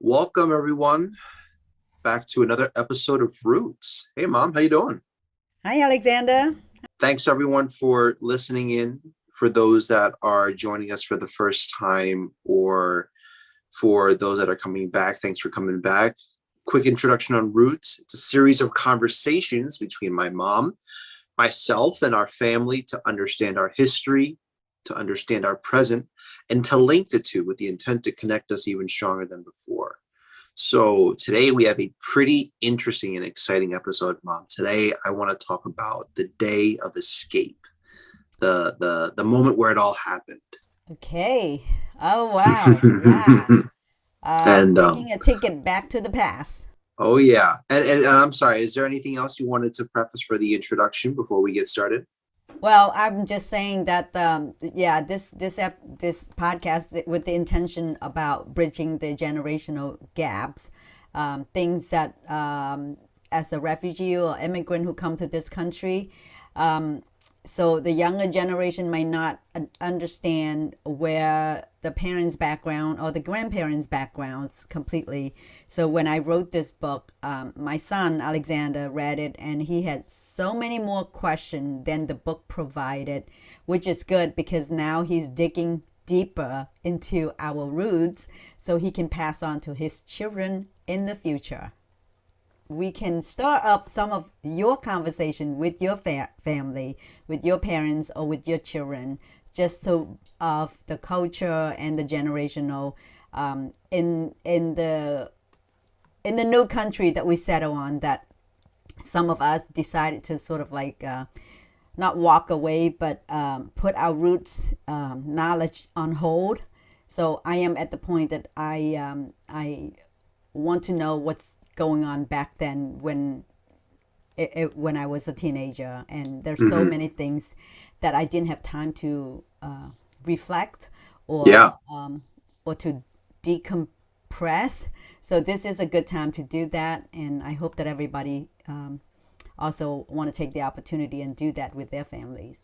Welcome everyone back to another episode of Roots. Hey Mom, how you doing? Hi, Alexander. Thanks everyone for listening in. For those that are joining us for the first time or for those that are coming back, thanks for coming back. Quick introduction on Roots. It's a series of conversations between my mom, myself, and our family to understand our history, to understand our present, and to link the two with the intent to connect us even stronger than before. So today we have a pretty interesting and exciting episode, Mom. Today I want to talk about the day of escape, the moment where it all happened. Okay. Oh, wow. Yeah. and Taking a ticket back to the past. oh yeah, and I'm sorry. Is there anything else you wanted to preface for the introduction before we get started? Well, I'm just saying that, yeah, this podcast with the intention about bridging the generational gaps, things that as a refugee or immigrant who come to this country, um, so the younger generation might not understand where the parents' background or the grandparents' backgrounds completely. So when I wrote this book, my son Alexander read it, and he had so many more questions than the book provided, which is good because now he's digging deeper into our roots so he can pass on to his children in the future. We can start up some of your conversation with your family, with your parents, or with your children, just to of the culture and the generational in the new country that we settle on. That some of us decided to sort of like not walk away, but put our roots knowledge on hold. So I am at the point that I want to know what's going on back then when I was a teenager, and there's so Hmm. many things that I didn't have time to reflect or Yeah, or to decompress. So this is a good time to do that, and I hope that everybody also want to take the opportunity and do that with their families.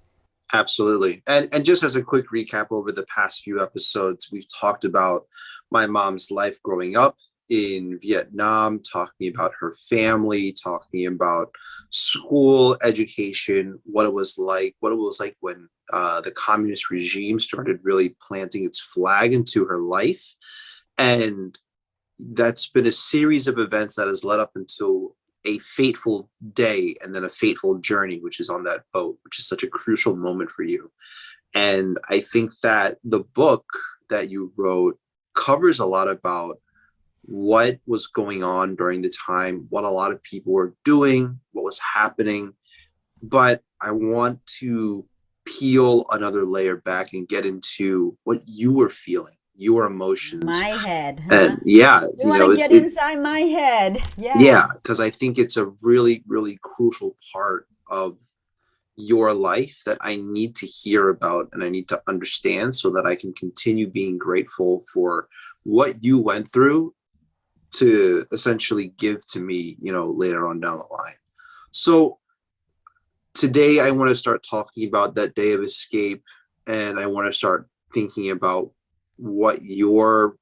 absolutely. And just as a quick recap over the past few episodes, we've talked about my mom's life growing up in Vietnam, talking about her family, talking about school education, what it was like when the communist regime started really planting its flag into her life. And that's been a series of events that has led up until a fateful day and then a fateful journey, which is on that boat, which is such a crucial moment for you. And I think that the book that you wrote covers a lot about what was going on during the time, what a lot of people were doing, what was happening. But I want to peel another layer back and get into what you were feeling, your emotions. My head, huh? And yeah, You want to get inside my head? yeah, Yes. because I think it's a really, really crucial part of your life that I need to hear about and I need to understand so that I can continue being grateful for what you went through to essentially give to me, later on down the line. So today I want to start talking about that day of escape, and I want to start thinking about what your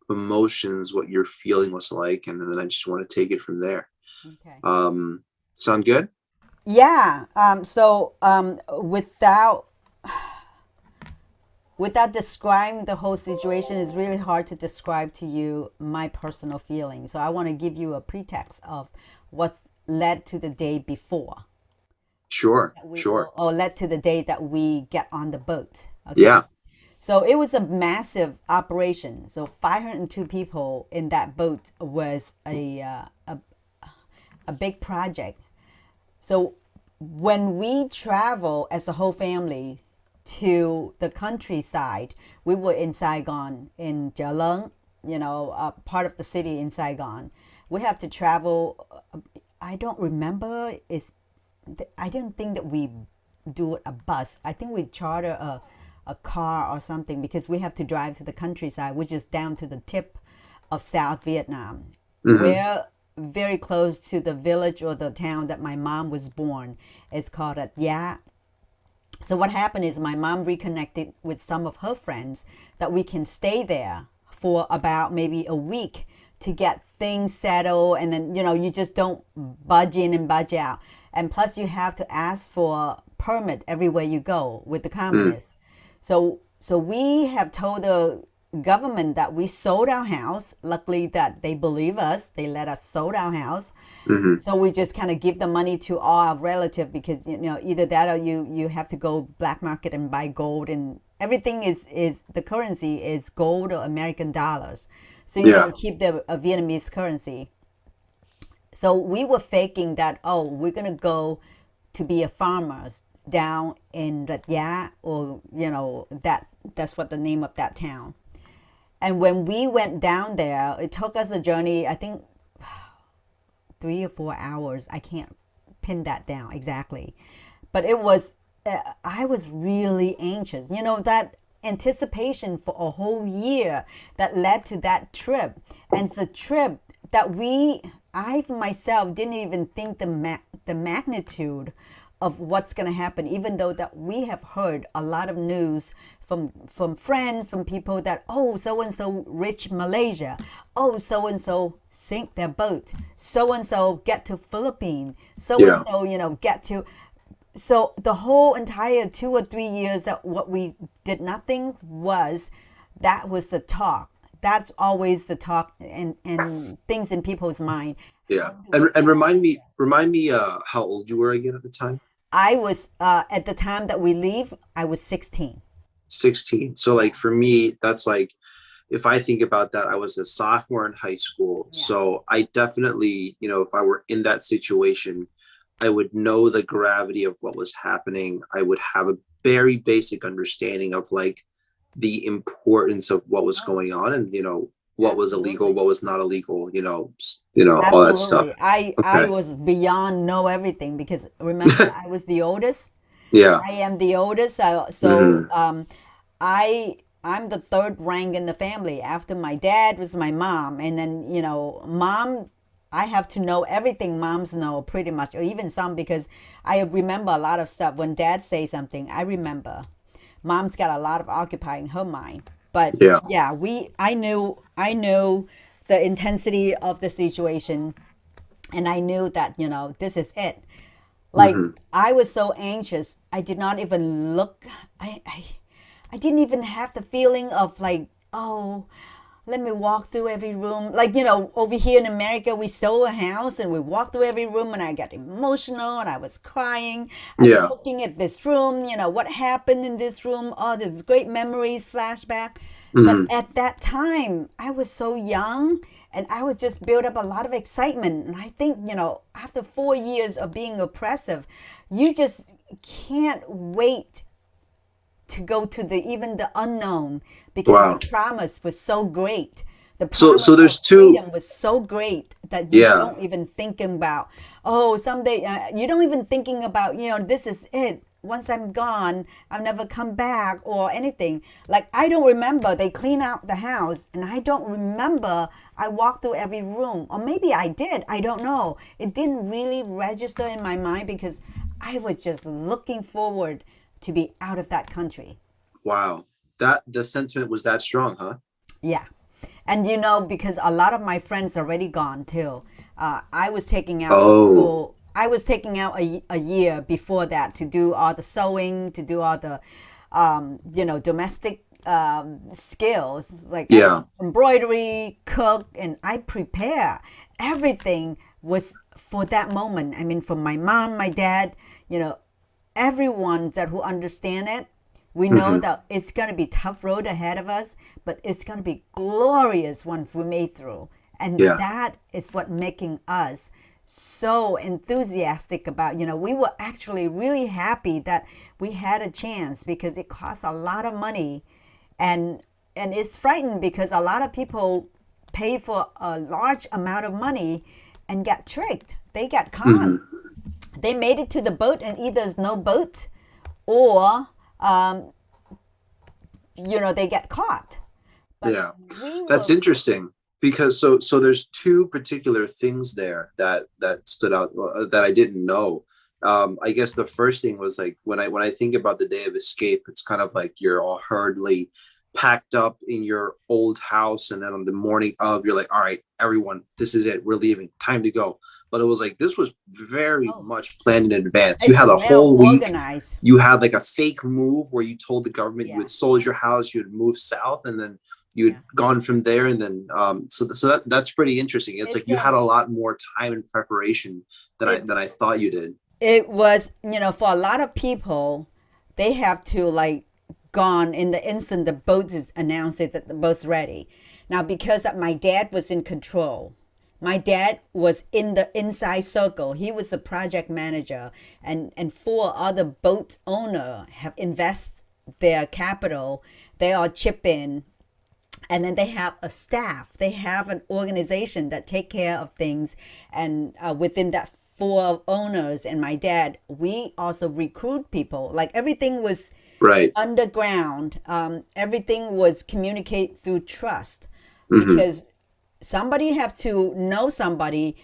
emotions, what your feeling was like, and then I just want to take it from there. Okay. Sound good? Yeah. Without describing the whole situation, it's really hard to describe to you my personal feelings. So I want to give you a pretext of what's led to the day before Sure, that we sure. or led to the day that we get on the boat. Okay. Yeah. So it was a massive operation. So 502 people in that boat was a big project. So when we travel as a whole family to the countryside, we were in Saigon, in Jalung, part of the city in Saigon. We have to travel. I don't remember. I didn't think that we do a bus. I think we charter a car or something because we have to drive to the countryside, which is down to the tip of South Vietnam. Hmm. We're very close to the village or the town that my mom was born. It's called Lea. So what happened is my mom reconnected with some of her friends that we can stay there for about maybe a week to get things settled, and then you just don't budge in and budge out. And plus you have to ask for permit everywhere you go with the communists. So we have told the government that we sold our house. Luckily that they believe us, they let us sold our house. So we just kind of give the money to all our relative, because either that or you have to go black market and buy gold, and everything is the currency is gold or American dollars. So keep the Vietnamese currency. So we were faking that, oh, we're gonna go to be a farmers down in Rajya, or that's what the name of that town. And when we went down there, it took us a journey, I think 3 or 4 hours. I can't pin that down exactly, but it was I was really anxious. That anticipation for a whole year that led to that trip, and it's a trip that I myself didn't even think the magnitude of what's going to happen, even though that we have heard a lot of news from friends, from people that, oh, so and so reach Malaysia, oh, so and so sink their boat, so and so get to Philippines, so and so get to. So the whole entire 2 or 3 years that what we did nothing that was the talk. That's always the talk, and things in people's mind. Yeah. And remind me how old you were again at the time? I was at the time that we leave, I was 16. 16. So like for me, that's like, if I think about that, I was a sophomore in high school. Yeah. So I definitely, if I were in that situation, I would know the gravity of what was happening. I would have a very basic understanding of like the importance of what was going on, and what was illegal, what was not illegal, all that stuff. I was beyond know everything, because remember I was the oldest. Yeah. I am the oldest. I'm the third rank in the family. After my dad was my mom, and then mom. I have to know everything moms know pretty much, or even some, because I remember a lot of stuff. When dad says something, I remember. Mom's got a lot of occupying her mind. But I knew the intensity of the situation, and I knew that, this is it. Like, I was so anxious. I did not even look. I didn't even have the feeling of like, oh, let me walk through every room. Like, over here in America, we sold a house and we walked through every room, and I got emotional and I was crying. I was looking at this room, what happened in this room. Oh, there's great memories, flashback. But at that time, I was so young, and I would just build up a lot of excitement. And I think, after 4 years of being oppressive, you just can't wait to go to even the unknown, because the promise was so great. The promise so there's of freedom was so great that you don't even think about, oh, someday, you don't even thinking about, this is it. Once I'm gone, I'll never come back or anything. Like, I don't remember they clean out the house, and I don't remember I walked through every room. Or maybe I did. I don't know. It didn't really register in my mind, because I was just looking forward to be out of that country. Wow. The sentiment was that strong, huh? Yeah. And because a lot of my friends already gone too. I was taking out school. I was taking out a year before that to do all the sewing, to do all the, domestic skills, like embroidery, cook, and I prepare. Everything was for that moment. I mean, for my mom, my dad, everyone who understand it. We know that it's going to be tough road ahead of us, but it's going to be glorious once we made through. And that is what making us so enthusiastic about, we were actually really happy that we had a chance, because it cost a lot of money, and it's frightening, because a lot of people pay for a large amount of money and get tricked. They get caught. They made it to the boat, and either there's no boat, or they get caught. But that's interesting. Because so there's two particular things there that stood out that I didn't know. I guess the first thing was like, when I think about the day of escape, it's kind of like you're all hurriedly packed up in your old house, and then on the morning of, you're like, all right, everyone, this is it, we're leaving, time to go. But it was like, this was very Oh, much planned in advance. You it's had a well whole week. organized. You had like a fake move where you told the government you Yeah, had sold your house, you had moved south, and then you had yeah. gone from there. And then that's pretty interesting. It's like It's you had a a lot more time and preparation it than I thought you did. it was, for a lot of people, they have to like gone in the instant the boat is announced it that the boat's ready. Now, because my dad was in control, my dad was in the inside circle. He was the project manager, and four other boat owner have invest their capital. They all chip in, and then they have a staff, they have an organization that take care of things. And within that four owners and my dad, we also recruit people. Like everything was Right. underground. Everything was communicate through trust, Hmm. because somebody have to know somebody,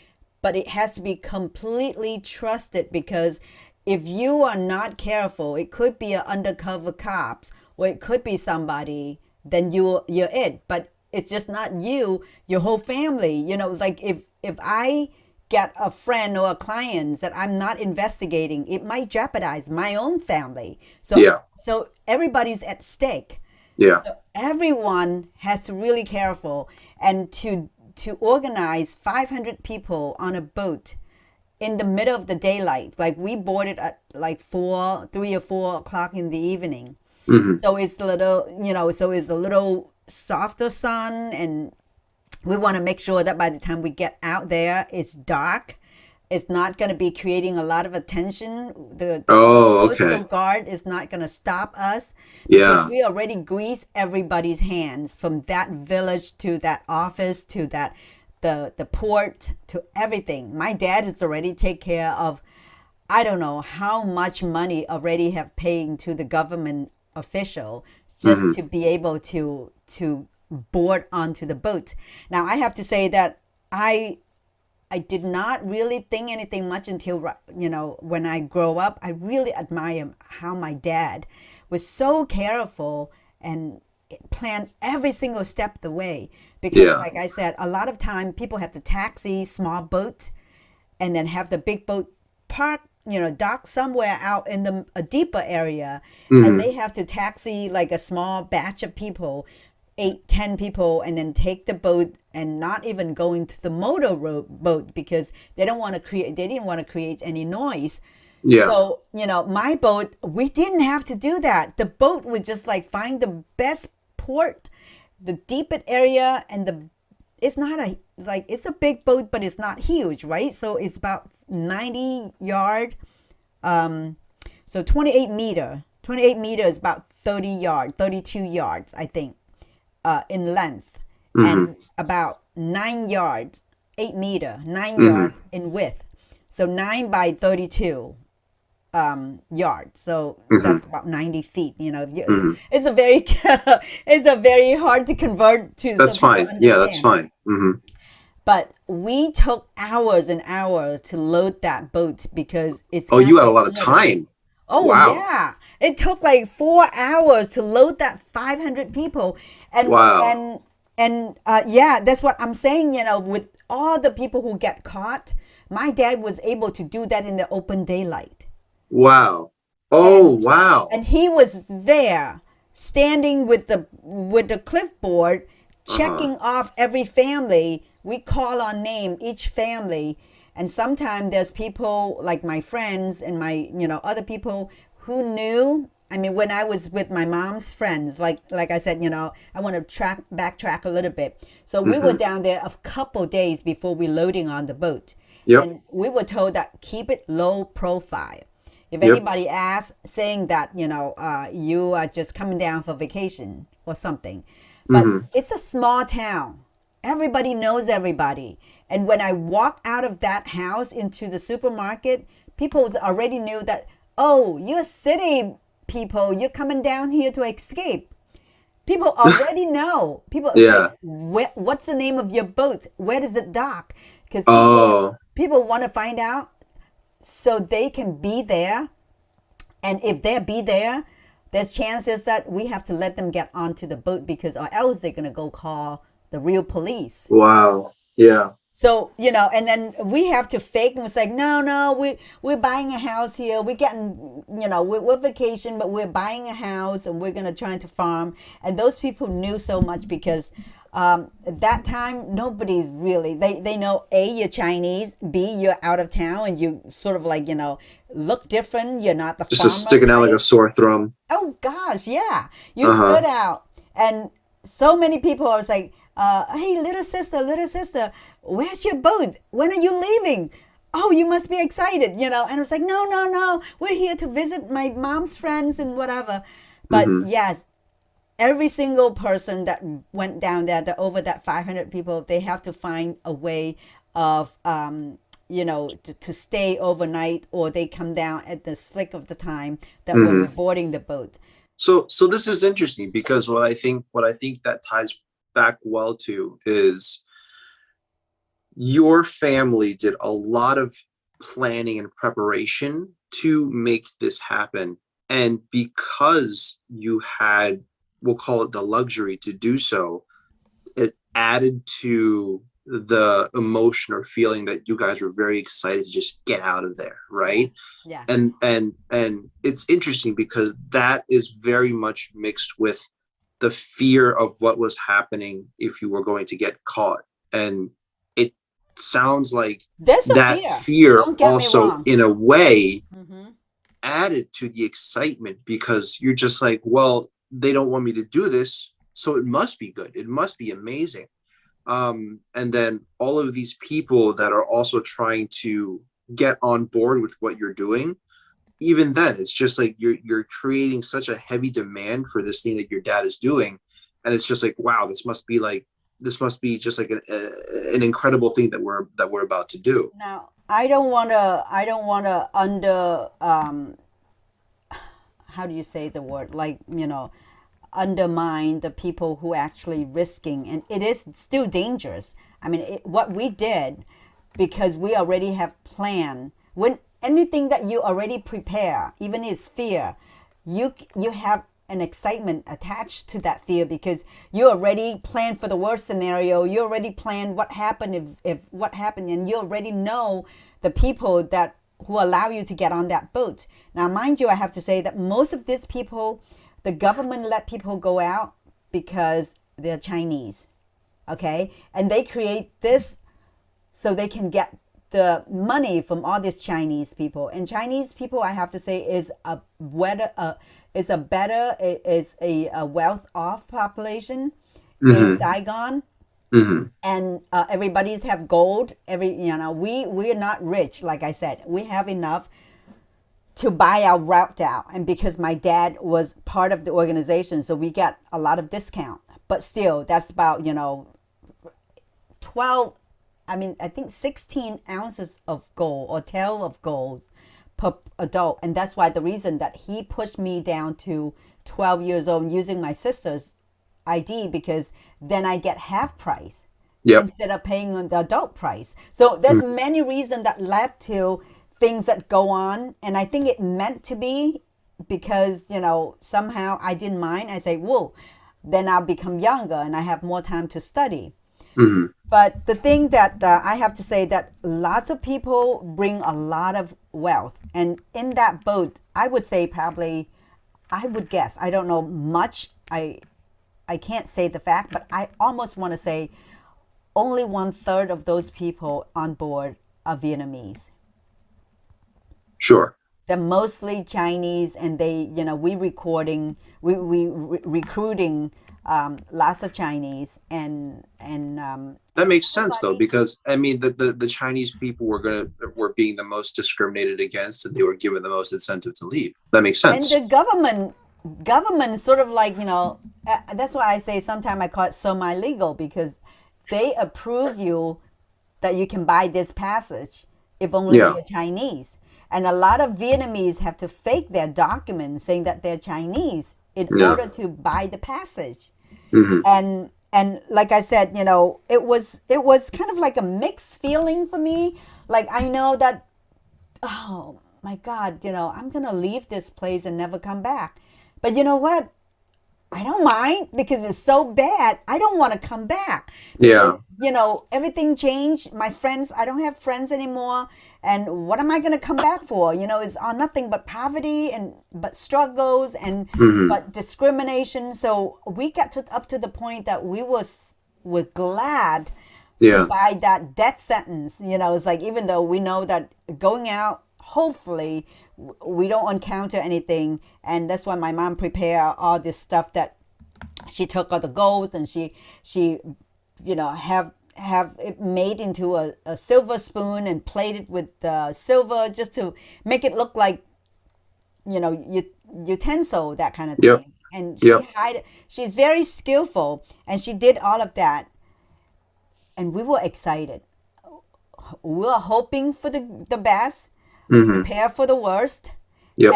but it has to be completely trusted. Because if you are not careful, it could be an undercover cops, or it could be somebody, then you're it. But it's just not you, your whole family. Like if I get a friend or a client that I'm not investigating, it might jeopardize my own family. So Yeah. so everybody's at stake. Yeah. So everyone has to really careful, and to organize 500 people on a boat in the middle of the daylight. Like we boarded at like 3 or 4 o'clock in the evening. Hmm. So it's a little, so it's a little softer sun, and we want to make sure that by the time we get out there, it's dark. It's not going to be creating a lot of attention. The Oh, coastal okay. guard is not going to stop us, because Yeah. we already grease everybody's hands, from that village to that office to that the port to everything. My dad is already take care of, I don't know how much money already have paid to the government official just Hmm. to be able to board onto the boat. Now I have to say that I did not really think anything much until, when I grow up. I really admire how my dad was so careful and planned every single step of the way. Because, Yeah. like I said, a lot of time people have to taxi small boat, and then have the big boat park, dock somewhere out in a deeper area, and Hmm. they have to taxi like a small batch of people, 8, 10 people, and then take the boat, and not even going to the boat, because they didn't want to create any noise. Yeah. So, my boat, we didn't have to do that. The boat would just like find the best port, the deepest area, and it's not it's a big boat, but it's not huge, right? So it's about 90 yard. Um, so 28 meter is about 32 yards, I think, in length, Hmm. and about 9 yards, 8 meter, 9 yards Hmm. in width. So 9 by 32 yards. So Hmm. that's about 90 feet. Hmm. It's a very it's a very hard to convert to, so That's people fine. Yeah, that's understand. fine. Hmm. But we took hours and hours to load that boat, because it's Oh, got you had a the lot of motor. time. Oh Wow. yeah, it took like 4 hours to load that 500 people, and Wow. and and yeah, that's what I'm saying. With all the people who get caught, my dad was able to do that in the open daylight, Wow. Oh, and wow. he was there, standing with the clipboard, Uh-huh. checking off every family. We call on name each family, and sometimes there's people like my friends and my other people who knew. I mean, when I was with my mom's friends, like I said, I want to backtrack a little bit. So we were Hmm. down there a couple days before we loading on the boat, Yep. and we were told that keep it low profile. If Yep. anybody asks, saying that you are just coming down for vacation or something. But Hmm. it's a small town, everybody knows everybody. And when I walked out of that house into the supermarket, people already knew that, oh, you're city people, you're coming down here to escape. People already know. People say, Yeah. what's the name of your boat, where does it dock? Because Oh, people want to find out, so they can be there. And if they be there, there's chances that we have to let them get onto the boat because or else they're going to go call the real police. Wow. Yeah. So, and then we have to fake and it's like, no, no, we're buying a house here. We're getting, we're vacation, but we're buying a house and we're going to try to farm. And those people knew so much because at that time, nobody's really, they know A, you're Chinese, B, you're out of town and you sort of like, look different. You're not the Just farmer sticking out like a type. sore thumb. Oh gosh, yeah. You Uh-huh. stood out. And so many people I was like, hey, little sister, where's your boat? When are you leaving? Oh, you must be excited, And I was like, no, no, no. We're here to visit my mom's friends and whatever. But Hmm. yes, every single person that went down there, over that 500 people, they have to find a way of, to stay overnight or they come down at the slick of the time that when we're Hmm. boarding the boat. So this is interesting because what I think that ties back well to is your family did a lot of planning and preparation to make this happen. And because you had, we'll call it the luxury to do so, it added to the emotion or feeling that you guys were very excited to just get out of there, Yeah. right? Yeah. And it's interesting because that is very much mixed with the fear of what was happening if you were going to get caught. And it sounds like There's a that fear. fear Don't get me also wrong. in a way Mm-hmm. added to the excitement because you're just like, well, they don't want me to do this, so it must be good, it must be amazing. And then all of these people that are also trying to get on board with what you're doing, even then it's just like you're creating such a heavy demand for this thing that your dad is doing, and it's just like, wow, this must be just like an incredible thing that we're about to do. Now, I don't want to under how do you say the word? Like, undermine the people who actually risking and it is still dangerous. I mean, what we did because we already have planned when anything that you already prepare, even it's fear, you have an excitement attached to that fear because you already planned for the worst scenario. You already planned what happened if what happened, and you already know the people that who allow you to get on that boat. Now, mind you, I have to say that most of these people, the government let people go out because they're Chinese, okay, and they create this so they can get the money from all these Chinese people. And Chinese people, I have to say, is a wealth off population in Mm-hmm. Saigon, Mm-hmm. and everybody's have gold. We're not rich, like I said. We have enough to buy our route out, and because my dad was part of the organization, so we got a lot of discount. But still, that's about 12, I mean, I think 16 ounces of gold or tail of gold per adult. And that's why the reason that he pushed me down to 12 years old using my sister's ID, because then I get half price Yep. instead of paying on the adult price. So there's many reasons that led to things that go on. And I think it meant to be because, somehow I didn't mind. I say, whoa, then I'll become younger and I have more time to study. Mm-hmm. But the thing that I have to say that lots of people bring a lot of wealth, and in that boat, I would say probably, I would guess, I don't know much. I can't say the fact, but I almost want to say only 1/3 of those people on board are Vietnamese. Sure. They're mostly Chinese, and we recruiting lots of Chinese, and That makes sense though, nobody. because I mean the Chinese people were being the most discriminated against, and they were given the most incentive to leave. That makes And the sense. government sort of like, that's why I say sometimes I call it semi-legal, because they approve you that you can buy this passage if only Yeah. you're Chinese. And a lot of Vietnamese have to fake their documents saying that they're Chinese in Yeah. order to buy the passage. Hmm. And like I said, it was kind of like a mixed feeling for me. Like, I know that, oh my God, I'm gonna leave this place and never come back. But you know what? I don't mind because it's so bad. I don't want to come back Yeah. because, everything changed. My friends, I don't have friends anymore. And what am I going to come back for? It's on nothing but poverty and but struggles and Hmm. but discrimination. So we got up to the point that were glad to Yeah. buy that death sentence. It's like even though we know that going out, hopefully we don't encounter anything, and that's why my mom prepare all this stuff that she took all the gold and she have it made into a silver spoon and plated with silver just to make it look like utensil, that kind of Yep. thing. And Yep. she's very skillful, and she did all of that, and we were excited. We were hoping for the best, Hmm. prepare for the worst, Yep.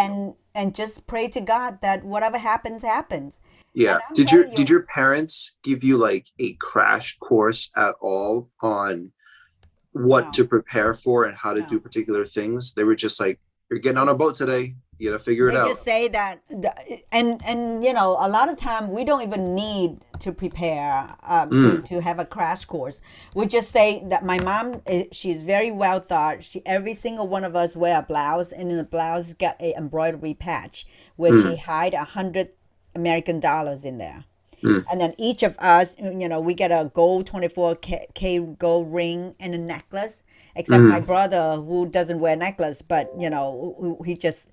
and just pray to God that whatever happens happens. And Yeah. I'm Did your telling did you, your parents give you like a crash course at all on what no, to prepare for and how to do no. particular things? They were just like, you're getting on a boat today. You gotta figure it They out. just say that, and a lot of time we don't even need to prepare Mm. to have a crash course. We just say that my mom, she's very well thought. Every single one of us wear a blouse, and in the blouse got a embroidery patch where she Mm. hide $100 American in there. Mm. And then each of us, we get a gold 24K gold ring and a necklace. Except my Mm. brother, who doesn't wear necklace, but he just,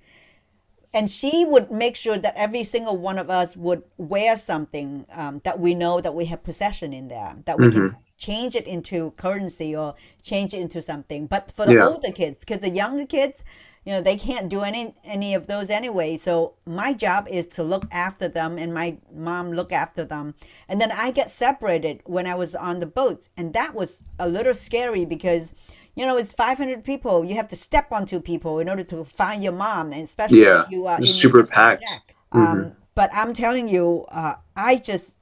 and she would make sure that every single one of us would wear something that we know that we have possession in there, that we can Hmm. change it into currency or change it into something. But for the Yeah. older kids, because the younger kids, they can't do any of those anyway. So my job is to look after them, and my mom look after them. And then I get separated when I was on the boats, and that was a little scary because it's 500 people. You have to step onto people in order to find your mom, and especially if Yeah. you are It's in a super different packed. deck. Hmm. But I'm telling you, I just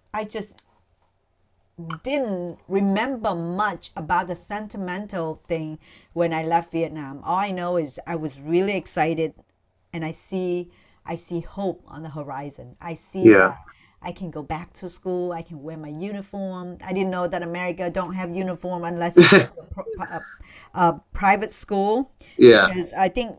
didn't remember much about the sentimental thing when I left Vietnam. All I know is I was really excited, and I see hope on the horizon. I see Yeah. that I can go back to school. I can wear my uniform. I didn't know that America don't have uniform unless you go to a private school, Yeah. because I think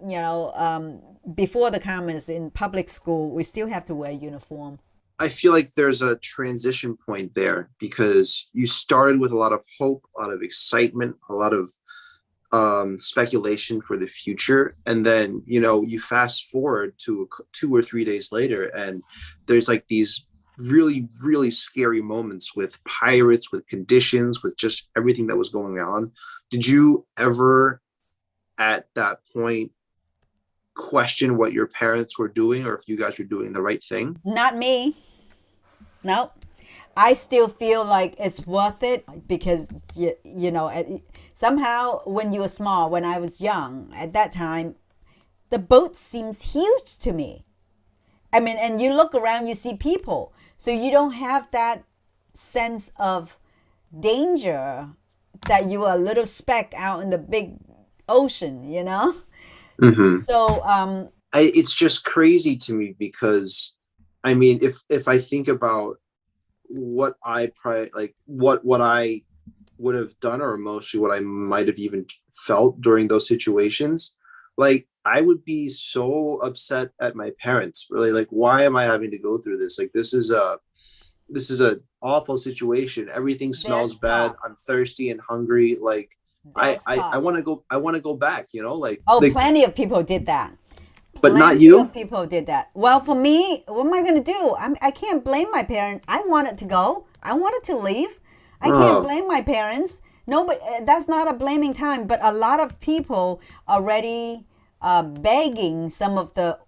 before the comments in public school we still have to wear uniform. I feel like there's a transition point there because you started with a lot of hope, a lot of excitement, a lot of speculation for the future, and then you fast forward to 2 or 3 days later, and there's like these really really scary moments with pirates, with conditions, with just everything that was going on. Did you ever at that point question what your parents were doing or if you guys were doing the right thing? Not me. No, I still feel like it's worth it because somehow when you were small, when I was young at that time, the boat seems huge to me. I mean, and you look around, you see people, so you don't have that sense of danger that you are a little speck out in the big ocean. Mm-hmm. So It's just crazy to me because I mean, if I think about what what I would have done, or mostly what I might have even felt during those situations, like I would be so upset at my parents. Really, like, why am I having to go through this? Like, this is a awful situation. Everything smells there's bad. talk. I'm thirsty and hungry. Like, I There's I, I talk. want to go. I want to go back. Oh, Like, plenty of people did that. but not Plenty of you. people did that. Well, for me, what am I going to do? I can't blame my parents. I wanted to go. I wanted to leave. I can't Oh, blame my parents. No, but that's not a blaming time. But a lot of people already begging some of the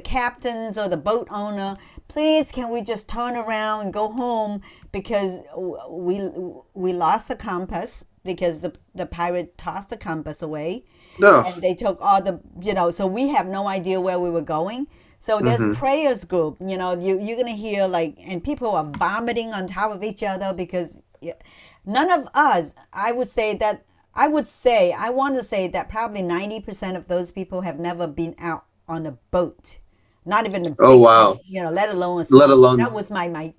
captains or the boat owner, please, can we just turn around and go home because we lost the compass because the pirate tossed the compass away, no. and they took all so we have no idea where we were going. So there's Mm-hmm. prayers group, you're gonna hear like, and people are vomiting on top of each other because none of us, I want to say that probably 90% of those people have never been out on a boat not even a Oh big wow. boat, let alone a Let small. That alone was my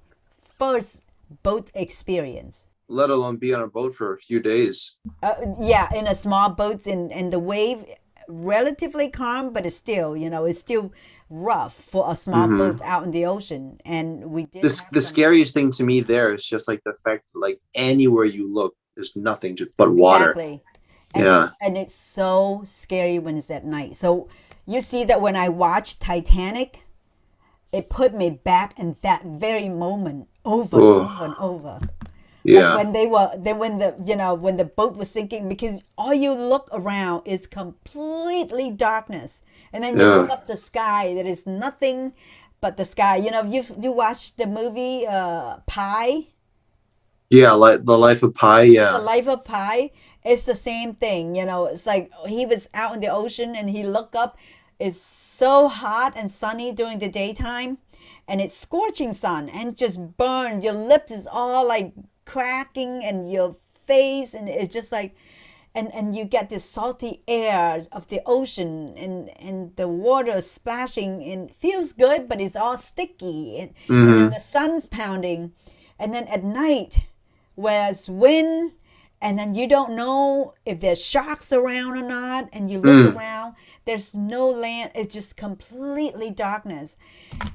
first boat experience. let alone be on a boat for a few days. Yeah, in a small boat, and the wave relatively calm, but it's still, it's still rough for a small Hmm. boat out in the ocean. And we did This have the some. scariest thing to me there is just like the fact that like anywhere you look, there's nothing but water. Exactly. Yeah. And it's so scary when it's at night. So you see that when I watched Titanic, it put me back in that very moment over and Oh over and over. Like yeah. when they were then when the boat was sinking, because all you look around is completely darkness. And then you look Yeah. up the sky, there is nothing but the sky. You watched the movie Pi, Yeah. Like the life of Pi. The Yeah. Life of Pi. It's the same thing. It's like he was out in the ocean and he looked up. It's so hot and sunny during the daytime, and it's scorching sun and just burned. Your lips is all like cracking, and your face, and it's just like, and you get this salty air of the ocean, and the water splashing, and it feels good, but it's all sticky, and then Hmm. the sun's pounding, and then at night, whereas wind, and then you don't know if there's sharks around or not, and you look Mm. around, there's no land, it's just completely darkness.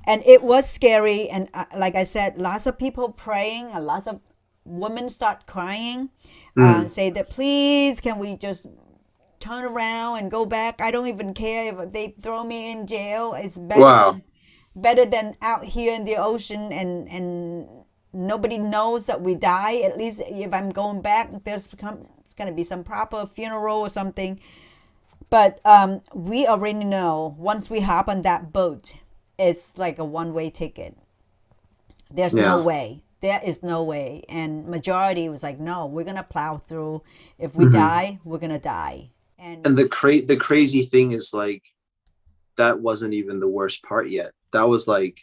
And it was scary, and like I said, lots of people praying, and lots of women start crying, Mm. say that, please, can we just turn around and go back? I don't even care if they throw me in jail. It's Wow. better than out here in the ocean, and nobody knows that we die. At least if I'm going back, it's going to be some proper funeral or something. But we already know once we hop on that boat, it's like a one-way ticket. There's no Yeah. way. There is no way. And majority was like, no, we're gonna plow through. If we Hmm. die, we're gonna die. And And the crazy thing is like that wasn't even the worst part yet. That was like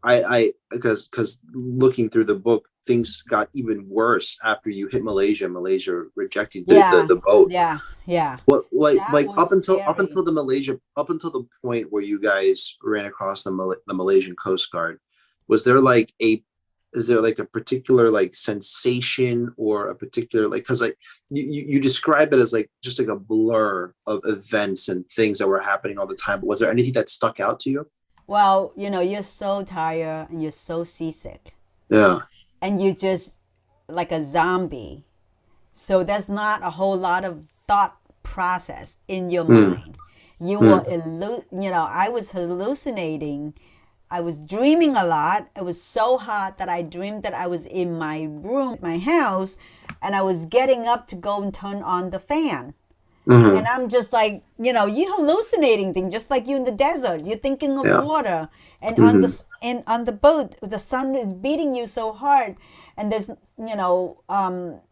I because looking through the book, things got even worse after you hit Malaysia. Malaysia rejected yeah, the boat. yeah, yeah. What That like was up scary. until the Malaysia up until the point where you guys ran across the Malaysian Coast Guard, was there like a is there like a particular like sensation or a particular like because like you describe it as like just like a blur of events and things that were happening all the time, but was there anything that stuck out to you? Well, you're so tired and you're so seasick, Yeah. and you just like a zombie. So there's not a whole lot of thought process in your Mm, mind. You were, mm, I was hallucinating. I was dreaming a lot. It was so hot that I dreamed that I was in my room, my house, and I was getting up to go and turn on the fan. And mm, I'm just like, you hallucinating thing, just like you in the desert. You're thinking of yeah. water, and Mm, on the boat, the sun is beating you so hard, and there's,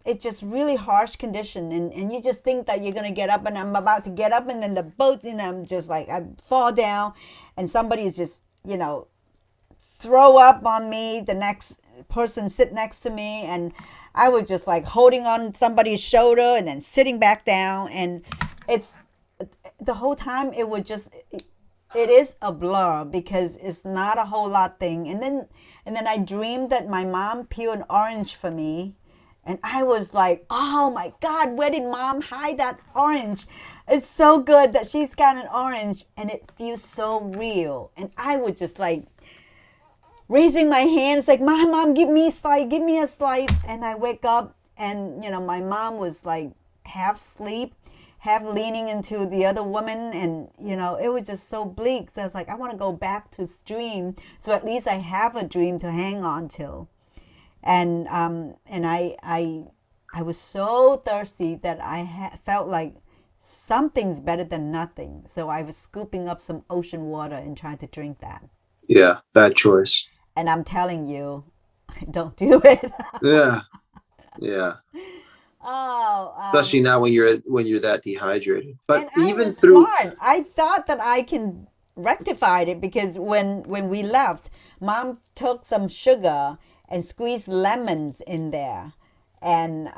it's just really harsh condition, and you just think that you're gonna get up, and I'm about to get up, and then the boat, I'm just like I fall down, and somebody is just, throw up on me. The next person sit next to me, and I was just like holding on somebody's shoulder and then sitting back down, and it's the whole time it would just it is a blur because it's not a whole lot thing. And then I dreamed that my mom peeled an orange for me, and I was like, oh my God, where did mom hide that orange? It's so good that she's got an orange, and it feels so real. And I was just like raising my hands like, mom, give me a slice, give me a slice. And I wake up, and my mom was like half asleep, half leaning into the other woman, and it was just so bleak. So I was like, I want to go back to dream, so at least I have a dream to hang on to. And I was so thirsty that I felt like something's better than nothing, so I was scooping up some ocean water and trying to drink that. yeah, bad choice. And I'm telling you, don't do it. Yeah, yeah. Oh, Especially not when you're that dehydrated. But and I even was through, smart. I thought that I can rectify it, because when we left, mom took some sugar and squeezed lemons in there. And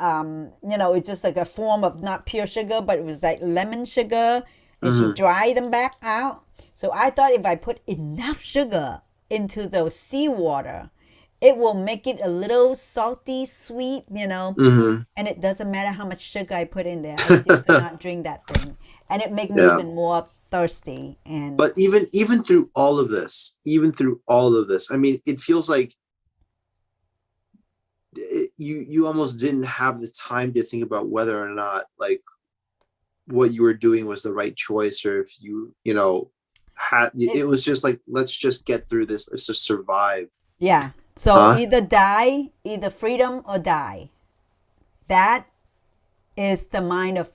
it's just like a form of not pure sugar, but it was like lemon sugar, and she mhm, dried them back out. So I thought if I put enough sugar into the seawater, it will make it a little salty, sweet, Mm-hmm. and it doesn't matter how much sugar I put in there, I still could not drink that thing. And it made me Yeah. even more thirsty. And But even through all of this, I mean, it feels like you almost didn't have the time to think about whether or not like what you were doing was the right choice, or if had it, it was just like, let's just get through this, let's just survive. yeah. So Huh? either die, either freedom or die. That is the mind of,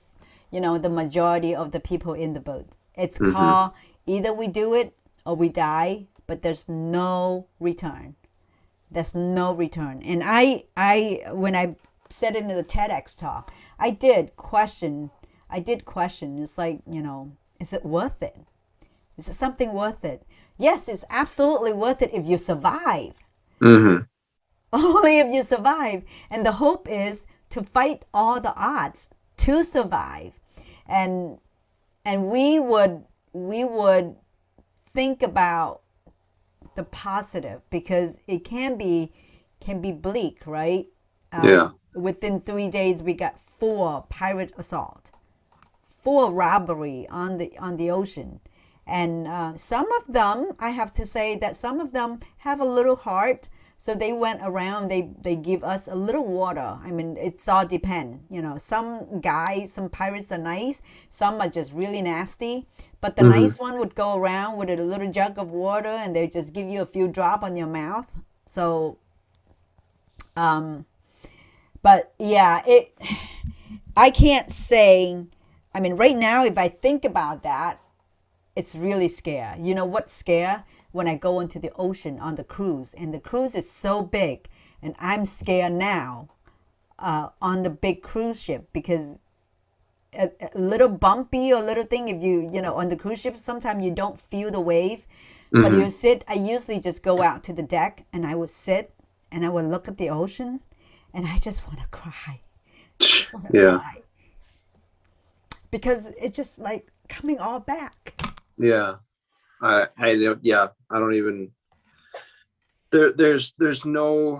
the majority of the people in the boat. It's Mm-hmm. called either we do it or we die, but there's no return. There's no return. And when I said it in the TEDx talk, I did question. It's like, is it worth it? Is it something worth it? Yes, it's absolutely worth it if you survive. Mm-hmm. Only if you survive. And the hope is to fight all the odds to survive. And we would think about the positive, because it can be bleak, right? Yeah. Within 3 days, we got 4 pirate assault, 4 robbery on the ocean, and some of them, I have to say that some of them have a little heart. So they went around. They give us a little water. I mean, it's all depend. Some guys, some pirates are nice. Some are just really nasty. But the Mm-hmm. nice one would go around with a little jug of water, and they just give you a few drop on your mouth. So, um, but yeah, I can't say. I mean, right now, if I think about that, it's really scary. You know what's scary? When I go into the ocean on the cruise, and the cruise is so big, and I'm scared now on the big cruise ship, because a little bumpy or little thing, if on the cruise ship, sometimes you don't feel the wave, but Mm-hmm. you sit. I usually just go out to the deck, and I would sit, and I would look at the ocean, and I just want to cry. I just want to Yeah. cry, because it's just like coming all back. Yeah. I don't, yeah, I don't even, there's no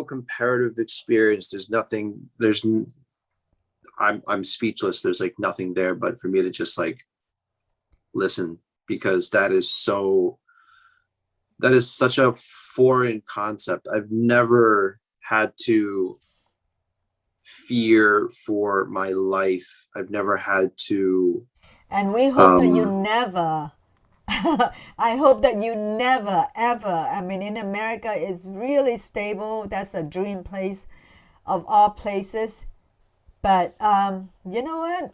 comparative experience. There's nothing, I'm speechless. There's like nothing there but for me to just like listen, because that is such a foreign concept. I've never had to fear for my life. I've never had to And we hope that you um never, I hope that you never, ever. I mean, in America, it's really stable. That's a dream place of all places. But you know what?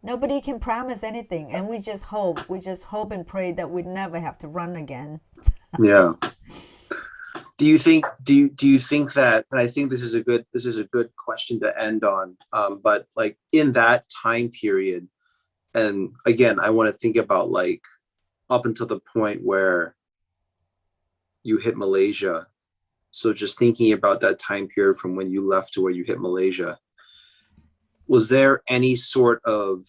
Nobody can promise anything. And we just hope. We just hope and pray that we never have to run again. yeah. Do you think that, and I think this is a good question to end on, but like in that time period, and again, I want to think about like up until the point where you hit Malaysia. So just thinking about that time period from when you left to where you hit Malaysia, was there any sort of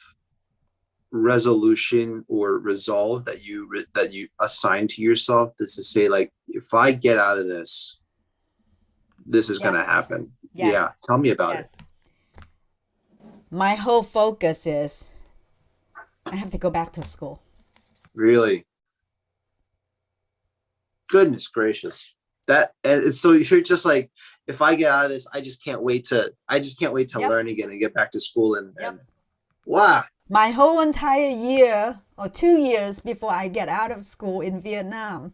resolution or resolve that you assigned to yourself, that's to say like, if I get out of this, this is going to Yes. happen? Yeah, Yes. tell me about it. Yes. My whole focus is I have to go back to school. Really? Goodness gracious. That, and it's so you're just like, if I get out of this, I just can't wait to Yep. learn again and get back to school, and Yep. wow. My whole entire year or 2 years before I get out of school in Vietnam,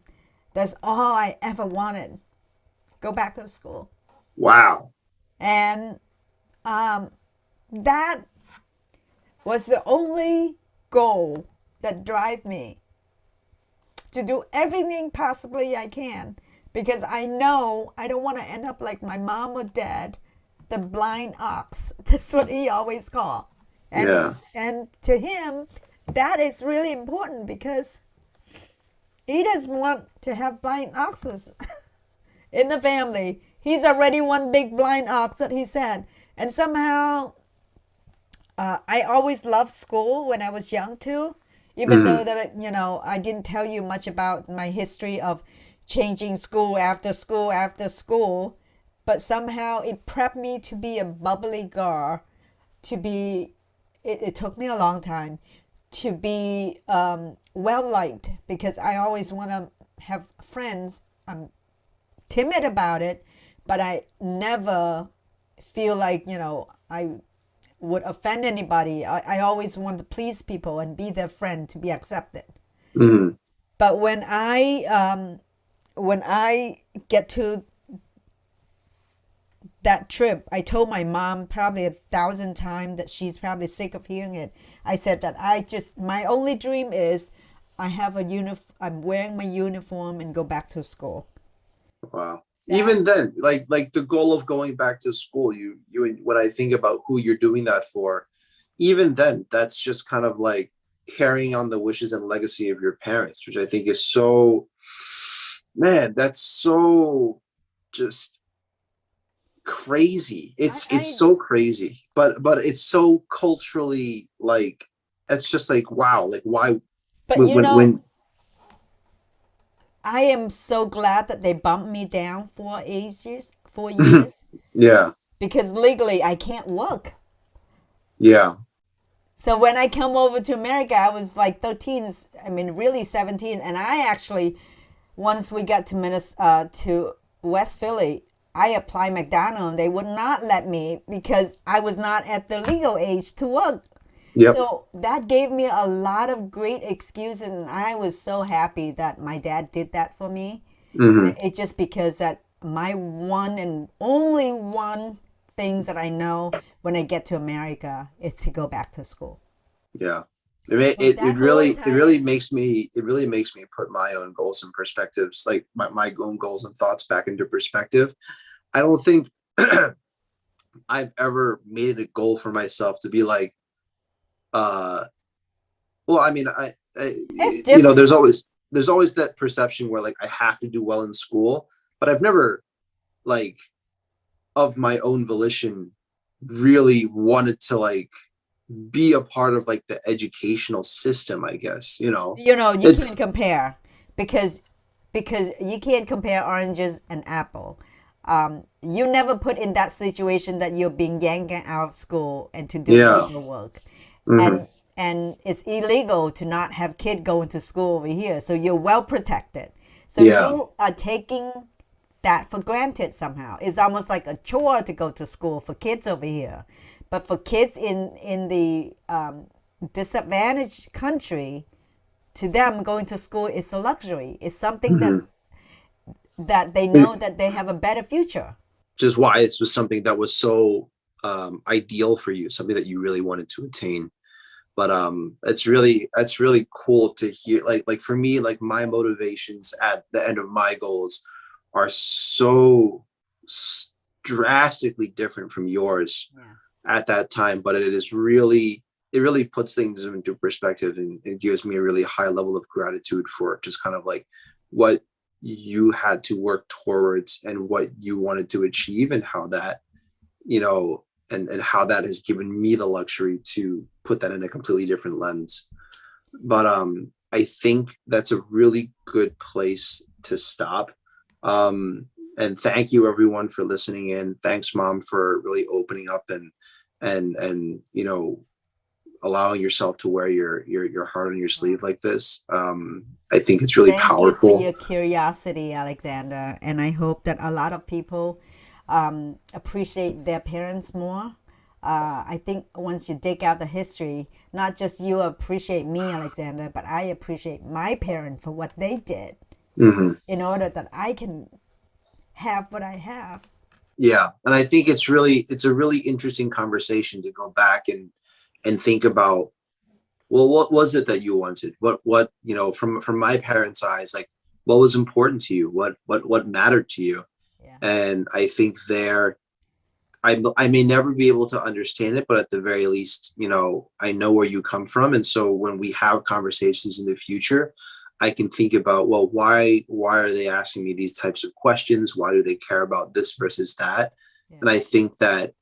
that's all I ever wanted. Go back to school. Wow. And um, that was the only goal that drive me to do everything possibly I can, because I know I don't want to end up like my mom or dad, the blind ox. That's what he always called. Yeah. And to him, that is really important, because he doesn't want to have blind oxes in the family. He's already one big blind ox that he said. And somehow, I always loved school when I was young too. Even though Mm, that, I didn't tell you much about my history of changing school after school after school, but somehow it prepped me to be a bubbly girl, to be, it took me a long time to be well liked, because I always want to have friends. I'm timid about it, but I never feel like, I would offend anybody. I always want to please people and be their friend to be accepted. mm, But when I get to that trip, I told my mom probably 1,000 times that she's probably sick of hearing it. I said that my only dream is I have I'm wearing my uniform and go back to school. wow. That Even then, like the goal of going back to school, when I think about who you're doing that for, even then, that's just kind of like carrying on the wishes and legacy of your parents, which I think is so, man, that's so just crazy. It's I so crazy, but it's so culturally like, it's just like, wow, like why but when I am so glad that they bumped me down 4 years, 4 years, yeah, because legally I can't work. yeah, So when I come over to America, I was like 13, I mean, really 17. And I actually, once we got to to West Philly, I applied McDonald's and they would not let me because I was not at the legal age to work. yep, So that gave me a lot of great excuses. And I was so happy that my dad did that for me. hmm, It's just because that my one and only one thing that I know when I get to America is to go back to school. yeah. So that whole It entire really makes me put my own goals and perspectives, like my own goals and thoughts back into perspective. I don't think I've ever made it a goal for myself to be like, uh, well, I mean, it's you know, different. there's always that perception where like I have to do well in school, but I've never like of my own volition really wanted to like be a part of like the educational system, I guess, you know. You can't It's compare because you can't compare oranges and apple. You never put in that situation that you're being yanked out of school and to do yeah. paperwork, Hmm. and it's illegal to not have kid going to school over here. So you're well protected. So Yeah. you are taking that for granted somehow. It's almost like a chore to go to school for kids over here, but for kids in the disadvantaged country, to them going to school is a luxury. It's something Hmm. that they know that they have a better future. Which is why it was something that was so ideal for you, something that you really wanted to attain. But that's really cool to hear. Like for me, like my motivations at the end of my goals are so drastically different from yours Yeah. at that time. But it really puts things into perspective, and it gives me a really high level of gratitude for just kind of like what you had to work towards and what you wanted to achieve, and how that, you know, and how that has given me the luxury to put that in a completely different lens. But I think that's a really good place to stop. um and thank you everyone for listening in. Thanks mom for really opening up and you know, allowing yourself to wear your heart on your sleeve like this. I think it's really Thank you for powerful. your curiosity, Alexander. And I hope that a lot of people appreciate their parents more. I think once you dig out the history, not just you appreciate me, Alexander, but I appreciate my parents for what they did Hmm. in order that I can have what I have. Yeah, and I think it's a really interesting conversation to go back and think about, well, what was it that you wanted? What, you know, from my parents' eyes, like what was important to you? What mattered to you? Yeah. And I think there, I may never be able to understand it, but at the very least, you know, I know where you come from. And so when we have conversations in the future, I can think about, well, why are they asking me these types of questions? Why do they care about this versus that? Yeah. And I think that,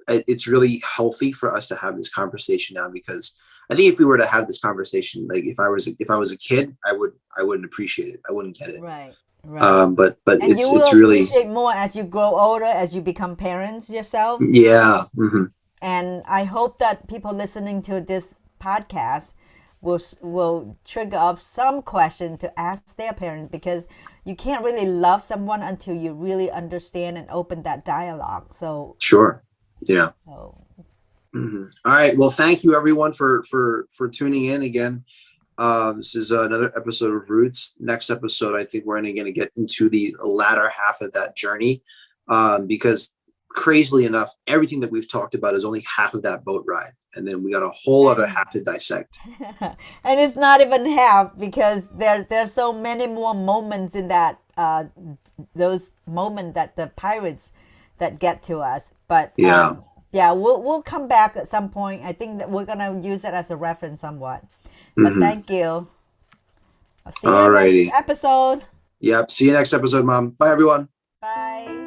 it's really healthy for us to have this conversation now, because I think if we were to have this conversation, like if I was a kid, I wouldn't appreciate it. I wouldn't get it. Right. Right. But And you it's will really, appreciate more as you grow older, as you become parents yourself. yeah. Hmm. And I hope that people listening to this podcast will trigger up some question to ask their parents, because you can't really love someone until you really understand and open that dialogue. So Sure. Yeah. so Hmm. All right. Well, thank you everyone for tuning in again. This is another episode of Roots. Next episode, I think we're going to get into the latter half of that journey, because crazily enough, everything that we've talked about is only half of that boat ride, and then we got a whole other and half to dissect. and it's not even half, because there's so many more moments in that those moments that the pirates that get to us. But Yeah. yeah, we'll come back at some point. I think that we're gonna use it as a reference somewhat. But Hmm. thank you. I'll see you All next righty. episode. Yep. See you next episode, Mom. Bye, everyone. Bye.